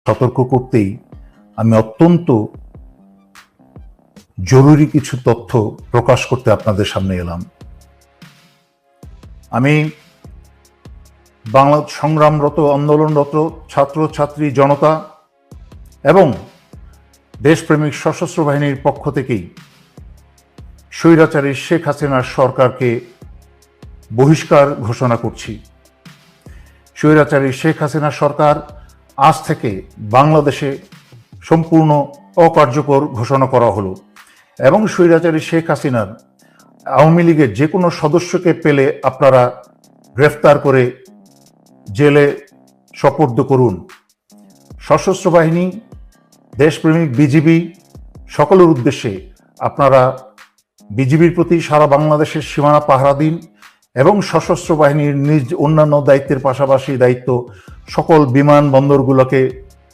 সতর্ক করতেই আমি অত্যন্ত জরুরি কিছু তথ্য প্রকাশ করতে আপনাদের সামনে এলাম। আমি বাংলা সংগ্রামরত আন্দোলনরত ছাত্রছাত্রী জনতা এবং দেশপ্রেমিক সশস্ত্র বাহিনীর পক্ষ থেকেই স্বৈরাচারী শেখ হাসিনার সরকারকে বহিষ্কার ঘোষণা করছি। স্বৈরাচারী শেখ হাসিনা সরকার আজ থেকে বাংলাদেশে সম্পূর্ণ অকার্যকর ঘোষণা করা হলো এবং স্বৈরাচারী শেখ হাসিনার আওয়ামী লীগের যে কোনো সদস্যকে পেলে আপনারা গ্রেফতার করে জেলে সোপর্দ করুন। সশস্ত্র বাহিনী, দেশপ্রেমিক বিজিবি সকলের উদ্দেশ্যে আপনারা বিজিবির প্রতি সারা বাংলাদেশের সীমানা পাহারা দিন এবং সশস্ত্র বাহিনীর নিজ অন্যান্য দায়িত্বের পাশাপাশি দায়িত্ব সকল বিমানবন্দরগুলোকে